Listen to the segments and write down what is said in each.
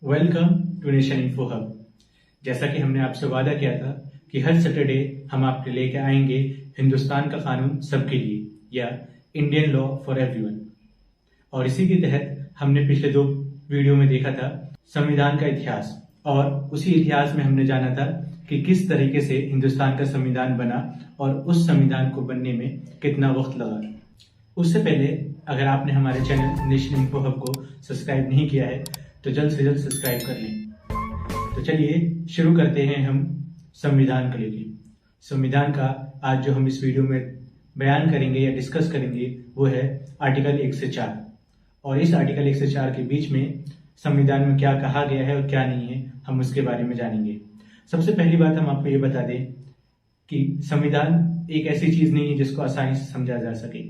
Welcome to nation info hub. जैसा कि हमने आपसे वादा किया था कि हर सैटरडे हम आपके लेके आएंगे हिंदुस्तान का कानून सबके लिए या इंडियन लॉ फॉर एवरीवन। और इसी के तहत हमने पिछले 2 वीडियो में देखा था संविधान का इतिहास, और उसी इतिहास में हमने जाना था कि किस तरीके से हिंदुस्तान का संविधान बना और उस संविधान को बनने में कितना वक्त लगा। उससे पहले अगर आपने हमारे चैनल नेशन इन्फो हब को सब्सक्राइब नहीं किया है तो जल्द से जल्द सब्सक्राइब कर लें। तो चलिए शुरू करते हैं हम संविधान को लेकर। संविधान का आज जो हम इस वीडियो में बयान करेंगे या डिस्कस करेंगे वो है आर्टिकल 1 से 4। और इस आर्टिकल 1 से 4 के बीच में संविधान में क्या कहा गया है और क्या नहीं है हम उसके बारे में जानेंगे। सबसे पहली बात हम आपको ये बता दें कि संविधान एक ऐसी चीज नहीं है जिसको आसानी से समझा जा सके।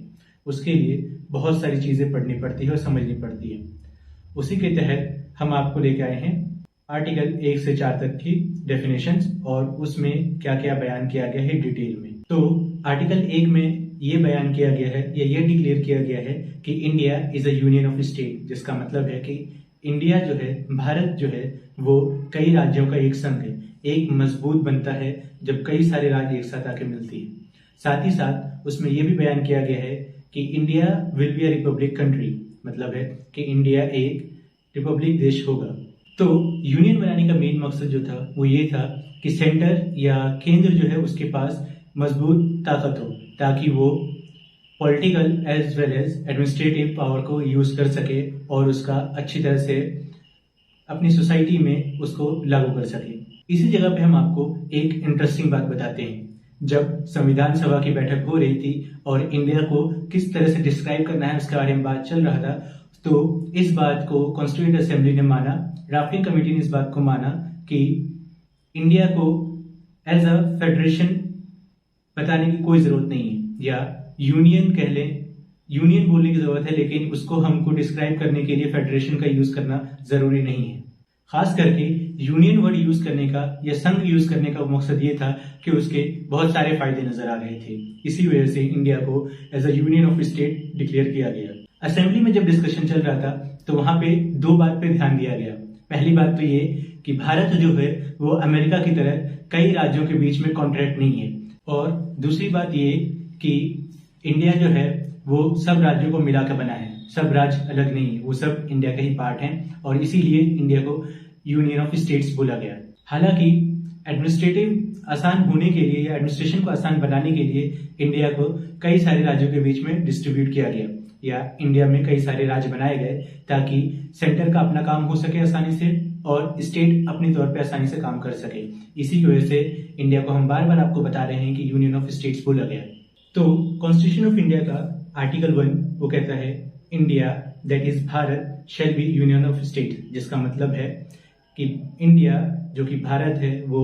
उसके लिए बहुत सारी चीजें पढ़नी पड़ती है और समझनी पड़ती है। उसी के तहत हम आपको लेके आए हैं आर्टिकल 1 से 4 तक की डेफिनेशंस और उसमें क्या क्या बयान किया गया है डिटेल में। तो आर्टिकल 1 में ये बयान किया गया है या ये डिक्लेयर किया गया है कि India is a union of state, जिसका मतलब है कि इंडिया जो है, भारत जो है, वो कई राज्यों का एक संघ है। एक मजबूत बनता है जब कई सारे राज्य एक साथ आके मिलती है। साथ ही साथ उसमें यह भी बयान किया गया है कि India will be a republic country, मतलब है कि इंडिया एक रिपब्लिक देश होगा। तो यूनियन बनाने का मेन मकसद जो था वो ये था कि सेंटर या केंद्र जो है उसके पास मजबूत ताकत हो, ताकि वो political as well as administrative power को यूज कर सके और उसका अच्छी तरह से अपनी सोसाइटी में उसको लागू कर सके। इसी जगह पे हम आपको एक इंटरेस्टिंग बात बताते हैं। जब संविधान सभा की बैठक हो रही थी और इंडिया को किस तरह से डिस्क्राइब करना है उसके बारे में बात चल रहा था, तो इस बात को कॉन्स्टिट्यूएंट असेंबली ने माना, ड्राफ्टिंग कमेटी ने इस बात को माना कि इंडिया को एज अ फेडरेशन बताने की कोई जरूरत नहीं है, या यूनियन कह लें, यूनियन बोलने की जरूरत है, लेकिन उसको हमको डिस्क्राइब करने के लिए फेडरेशन का यूज करना जरूरी नहीं है। खास करके यूनियन वर्ड यूज करने का या संघ यूज करने का मकसद ये था कि उसके बहुत सारे फायदे नजर आ रहे थे। इसी वजह से इंडिया को as a union of state declare किया गया। असेंबली में जब डिस्कशन चल रहा था तो वहां पे 2 बात पे ध्यान दिया गया। पहली बात तो ये कि भारत जो है वो अमेरिका की तरह कई राज्यों के बीच में कॉन्ट्रैक्ट नहीं है, और दूसरी बात ये कि इंडिया जो है वो सब राज्यों को मिलाकर बना है, सब राज्य अलग नहीं है, वो सब इंडिया का ही पार्ट है, और इसीलिए इंडिया को यूनियन ऑफ स्टेट्स बोला गया। हालांकि एडमिनिस्ट्रेटिव आसान होने के लिए या एडमिनिस्ट्रेशन को आसान बनाने के लिए इंडिया को कई सारे राज्यों के बीच में डिस्ट्रीब्यूट किया गया, या इंडिया में कई सारे राज्य बनाए गए ताकि सेंटर का अपना काम हो सके आसानी से और स्टेट अपने तौर पे आसानी से काम कर सके। इसी की वजह से इंडिया को हम बार बार आपको बता रहे हैं कि यूनियन ऑफ स्टेट्स बोला गया। तो कॉन्स्टिट्यूशन ऑफ इंडिया का आर्टिकल 1 वो कहता है India that is Bharat shall be union of state, जिसका मतलब है कि इंडिया जो कि भारत है वो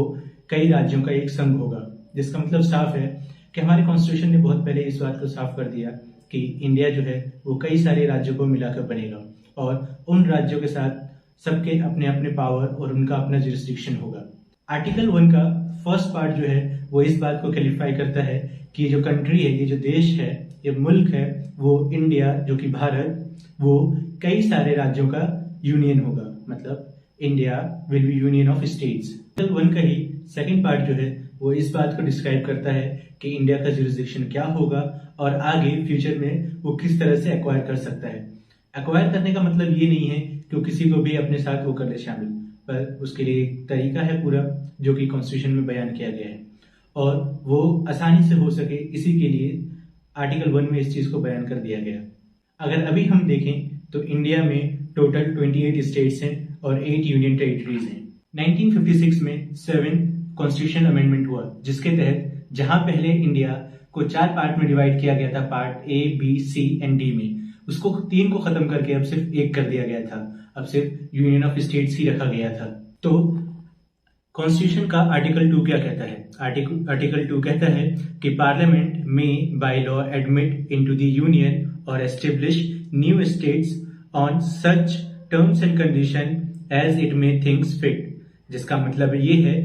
कई राज्यों का एक संघ होगा। जिसका मतलब साफ है कि हमारे कॉन्स्टिट्यूशन ने बहुत पहले इस बात को साफ कर दिया कि इंडिया जो है वो कई सारे राज्यों को मिलाकर बनेगा, और उन राज्यों के साथ सबके अपने अपने पावर और उनका अपना जुरिस्डिक्शन होगा। आर्टिकल 1 का फर्स्ट पार्ट जो है वो इस बात को क्लैरिफाई करता है कि ये जो कंट्री है, ये जो देश है, ये मुल्क है, वो इंडिया जो कि भारत, वो कई सारे राज्यों का यूनियन होगा, मतलब India will be union of states. Article 1 का ही सेकंड पार्ट जो है वो इस बात को डिस्क्राइब करता है कि इंडिया का जुरिस्डिक्शन क्या होगा और आगे फ्यूचर में वो किस तरह से एक्वायर कर सकता है। एक्वायर करने का मतलब ये नहीं है कि वो किसी को भी अपने साथ वो कर ले शामिल, पर उसके लिए एक तरीका है पूरा जो कि कॉन्स्टिट्यूशन में बयान किया गया है, और वो आसानी से हो सके इसी के लिए आर्टिकल 1 में इस चीज को बयान कर दिया गया। अगर अभी हम देखें तो इंडिया में टोटल 28 स्टेट्स हैं और 8 यूनियन टेरिटरीज हैं। 1956 में 7 कॉन्स्टिट्यूशन अमेंडमेंट हुआ, जिसके तहत जहां पहले इंडिया को 4 पार्ट में डिवाइड किया गया था, part A, B, C and D में, उसको 3 को खत्म करके अब सिर्फ 1 कर दिया गया था। अब सिर्फ यूनियन ऑफ स्टेट्स ही रखा गया था। तो कॉन्स्टिट्यूशन का आर्टिकल 2 क्या कहता है? आर्टिकल 2 कहता है कि पार्लियामेंट में by law admit into the union और establish new states on such terms and condition as it may thinks fit. जिसका मतलब ये है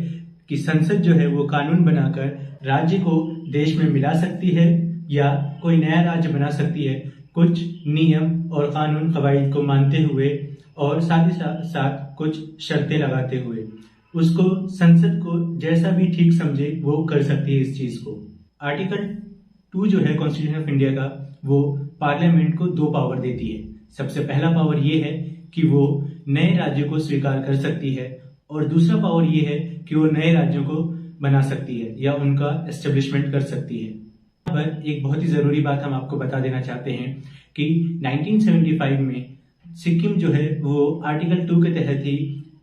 कि संसद जो है वो कानून बनाकर राज्य को देश में मिला सकती है या कोई नया राज्य बना सकती है, कुछ नियम और कानून कवायद को मानते हुए, और साथ ही साथ कुछ शर्तें लगाते हुए उसको संसद को जैसा भी ठीक समझे वो कर सकती है इस चीज को। आर्टिकल 2 जो है कॉन्स्टिट्यूशन ऑफ इंडिया का, वो पार्लियामेंट को 2 पावर देती है। सबसे पहला पावर ये है कि वो नए राज्यों को स्वीकार कर सकती है, और दूसरा पावर ये है कि वो नए राज्यों को बना सकती है या उनका एस्टेब्लिशमेंट कर सकती है। यहाँ पर एक बहुत ही जरूरी बात हम आपको बता देना चाहते हैं कि 1975 में सिक्किम जो है वो आर्टिकल 2 के तहत ही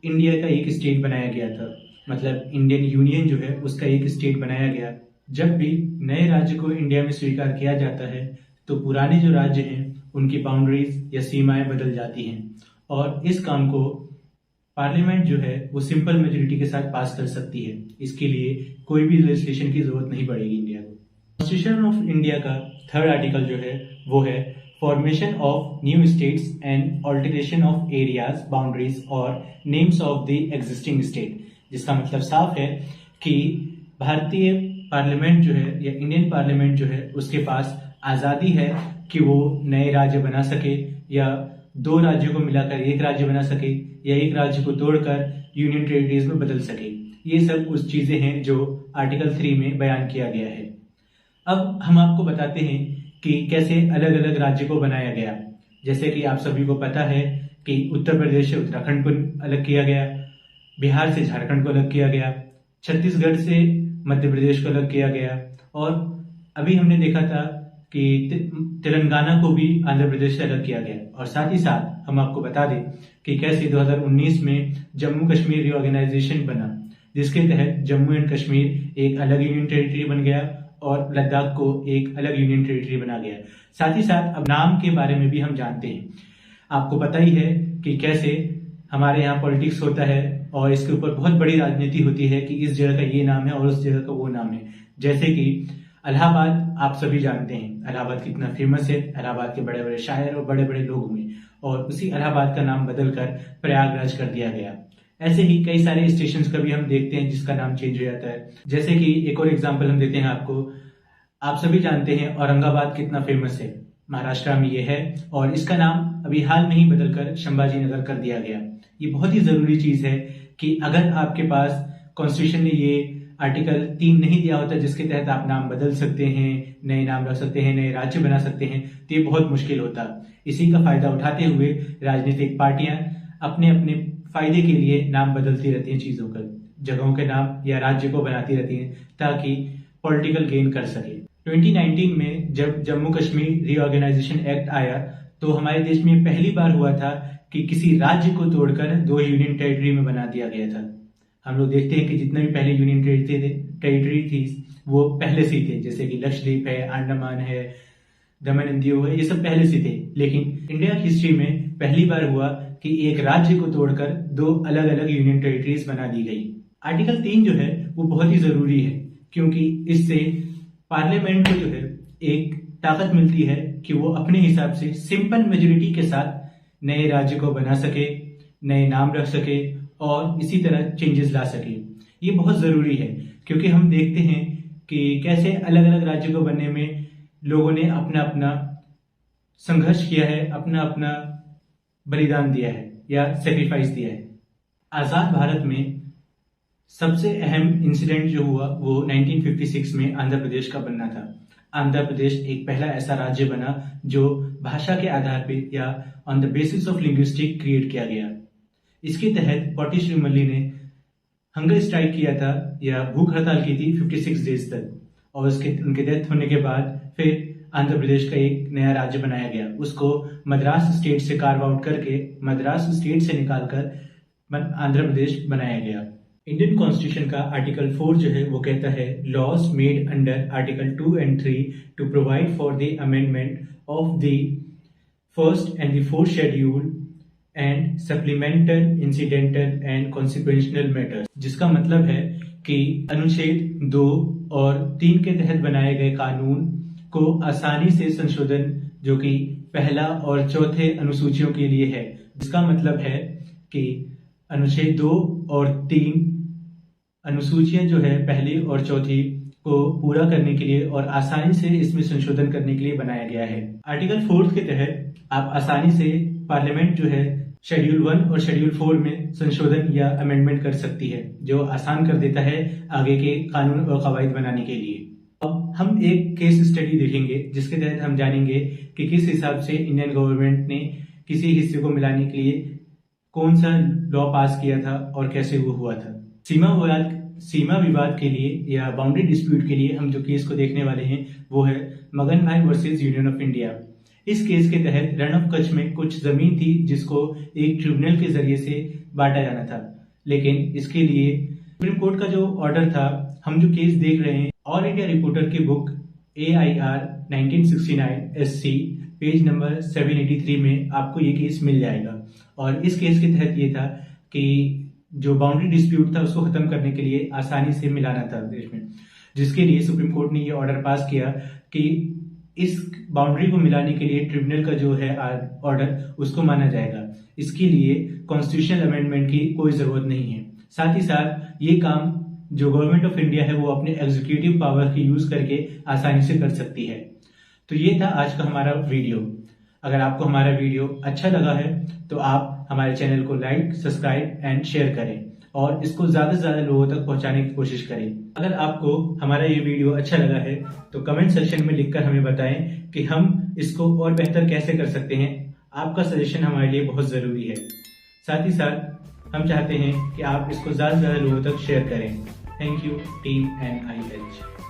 इंडिया का एक स्टेट बनाया गया था। मतलब इंडियन यूनियन जो है उसका एक स्टेट बनाया गया। जब भी नए राज्य को इंडिया में स्वीकार किया जाता है तो पुराने जो राज्य हैं उनकी बाउंड्रीज या सीमाएं बदल जाती हैं, और इस काम को पार्लियामेंट जो है वो सिंपल मेजोरिटी के साथ पास कर सकती है। इसके लिए कोई भी लेजिस्लेशन की जरूरत नहीं पड़ेगी इंडिया को। कॉन्स्टिट्यूशन ऑफ इंडिया का 3rd आर्टिकल जो है वो है formation of new states and alteration of areas, boundaries और names of the existing state. जिसका मतलब साफ है कि भारतीय पार्लियामेंट जो है या इंडियन पार्लियामेंट जो है उसके पास आजादी है कि वो नए राज्य बना सके, या 2 राज्यों को मिलाकर एक राज्य बना सके, या एक राज्य को तोड़कर यूनियन टेरिटरीज में बदल सके। ये सब उस चीजें हैं जो आर्टिकल 3 में बयान किया गया है। अब हम आपको बताते हैं कि कैसे अलग अलग राज्य को बनाया गया। जैसे कि आप सभी को पता है कि उत्तर प्रदेश से उत्तराखंड को अलग किया गया, बिहार से झारखंड को अलग किया गया, छत्तीसगढ़ से मध्य प्रदेश को अलग किया गया, और अभी हमने देखा था कि तेलंगाना को भी आंध्र प्रदेश से अलग किया गया। और साथ ही साथ हम आपको बता दें कि कैसे 2019 में जम्मू कश्मीर रिऑर्गेनाइजेशन बना, जिसके तहत जम्मू एंड कश्मीर एक अलग यूनियन टेरिटरी बन गया और लद्दाख को एक अलग यूनियन टेरिटरी बना गया। साथ ही साथ अब नाम के बारे में भी हम जानते हैं। आपको पता ही है कि कैसे हमारे यहाँ पॉलिटिक्स होता है और इसके ऊपर बहुत बड़ी राजनीति होती है कि इस जगह का ये नाम है और उस जगह का वो नाम है। जैसे कि इलाहाबाद आप सभी जानते हैं, इलाहाबाद कितना फेमस है, इलाहाबाद के बड़े बड़े शायर और बड़े बड़े लोग हुए, और उसी इलाहाबाद का नाम बदलकर प्रयागराज कर दिया गया। ऐसे ही कई सारे स्टेशन का भी हम देखते हैं जिसका नाम चेंज हो जाता है। जैसे कि एक और एग्जाम्पल हम देते हैं आपको, आप सभी जानते हैं औरंगाबाद कितना फेमस है, महाराष्ट्र में ये है, और इसका नाम अभी हाल में ही बदलकर संभाजी नगर कर दिया गया। ये बहुत ही जरूरी चीज है कि अगर आपके पास कॉन्स्टिट्यूशन ने ये आर्टिकल 3 नहीं दिया होता जिसके तहत आप नाम बदल सकते हैं, नए नाम रख सकते हैं, नए राज्य बना सकते हैं, तो ये बहुत मुश्किल होता। इसी का फायदा उठाते हुए राजनीतिक पार्टियां अपने अपने फायदे के लिए नाम बदलती रहती हैं, चीजों का, जगहों के नाम या राज्य को बनाती रहती हैं ताकि पॉलिटिकल गेन कर सके। 2019 में जब जम्मू कश्मीर रीऑर्गेनाइजेशन एक्ट आया तो हमारे देश में पहली बार हुआ था कि किसी राज्य को तोड़कर 2 यूनियन टेरिटरी में बना दिया गया था। हम लोग देखते हैं कि जितने भी पहले यूनियन टेरिटरी थी वो पहले से ही थे, जैसे कि लक्षद्वीप है, अंडमान है, दमन एंड दीव है, ये सब पहले से थे। लेकिन इंडिया की हिस्ट्री में पहली बार हुआ कि एक राज्य को तोड़कर 2 अलग अलग यूनियन टेरिटरीज बना दी गई। आर्टिकल 3 जो है वो बहुत ही जरूरी है क्योंकि इससे पार्लियामेंट को जो है एक ताकत मिलती है कि वो अपने हिसाब से सिंपल मेजोरिटी के साथ नए राज्य को बना सके, नए नाम रख सके और इसी तरह चेंजेस ला सके। ये बहुत जरूरी है क्योंकि हम देखते हैं कि कैसे अलग अलग राज्य को बनने में लोगों ने अपना अपना संघर्ष किया है, अपना अपना बलिदान दिया है या सेक्रीफाइस दिया है। आजाद भारत में सबसे अहम इंसिडेंट जो हुआ वो 1956 में आंध्र प्रदेश का बनना था। आंध्र प्रदेश एक पहला ऐसा राज्य बना जो भाषा के आधार पे या on the basis of linguistic create किया गया। इसके तहत पोटी श्रीमल्ली ने हंगर स्ट्राइक किया था या भूख हड़ताल की थी 56 डेज तक, और उनके डेथ होने के बाद फिर आंध्र प्रदेश का एक नया राज्य बनाया गया। उसको मद्रास स्टेट से कार्व आउट करके, मद्रास स्टेट से निकालकर आंध्र प्रदेश बनाया गया। इंडियन कॉन्स्टिट्यूशन का आर्टिकल 4 जो है वो कहता है laws made under article 2 and 3 to provide for the amendment of the first and the fourth schedule and supplemental, incidental and consequential matters. जिसका मतलब है कि अनुच्छेद 2 और 3 के तहत बनाए गए कानून को आसानी से संशोधन जो कि पहला और चौथे अनुसूचियों के लिए है। जिसका मतलब है कि अनुच्छेद 2 और 3 अनुसूचियां जो है पहली और चौथी को पूरा करने के लिए और आसानी से इसमें संशोधन करने के लिए बनाया गया है। आर्टिकल 4 के तहत आप आसानी से पार्लियामेंट जो है शेड्यूल 1 और शेड्यूल 4 में संशोधन या अमेंडमेंट कर सकती है, जो आसान कर देता है आगे के कानून और कवायद बनाने के लिए। अब हम एक केस स्टडी देखेंगे जिसके तहत हम जानेंगे कि किस हिसाब से इंडियन गवर्नमेंट ने किसी हिस्से को मिलाने के लिए कौन सा लॉ पास किया था और कैसे वो हुआ था। सीमा विवाद के लिए या बाउंड्री डिस्प्यूट के लिए हम जो केस को देखने वाले हैं वो है मगन भाई वर्सेस यूनियन ऑफ इंडिया। इस केस के तहत रण ऑफ कच्छ में कुछ जमीन थी जिसको एक ट्रिब्यूनल के जरिए से बांटा जाना था, लेकिन इसके लिए सुप्रीम कोर्ट का जो ऑर्डर था, हम जो केस देख रहे हैं ऑल इंडिया रिपोर्टर की book AIR 1969 SC page number 783 में आपको ये केस मिल जाएगा। और इस केस के तहत ये था कि जो बाउंड्री डिस्प्यूट था उसको खत्म करने के लिए आसानी से मिलाना था देश में, जिसके लिए सुप्रीम कोर्ट ने ये ऑर्डर पास किया कि इस बाउंड्री को मिलाने के लिए ट्रिब्यूनल का जो है ऑर्डर उसको माना जाएगा। इसके लिए कॉन्स्टिट्यूशनल अमेंडमेंट की कोई जरूरत नहीं है। साथ ही साथ ये काम जो गवर्नमेंट ऑफ इंडिया है वो अपने एग्जीक्यूटिव पावर की यूज करके आसानी से कर सकती है। तो ये था आज का हमारा वीडियो। अगर आपको हमारा वीडियो अच्छा लगा है तो आप हमारे चैनल को लाइक, सब्सक्राइब एंड शेयर करें और इसको ज्यादा से ज्यादा लोगों तक पहुंचाने की कोशिश करें। अगर आपको हमारा ये वीडियो अच्छा लगा है तो कमेंट सेक्शन में लिखकर हमें बताएं कि हम इसको और बेहतर कैसे कर सकते हैं। आपका सजेशन हमारे लिए बहुत जरूरी है। साथ ही साथ हम चाहते हैं कि आप इसको ज्यादा से ज्यादा लोगों तक शेयर करें। Thank you team NIH।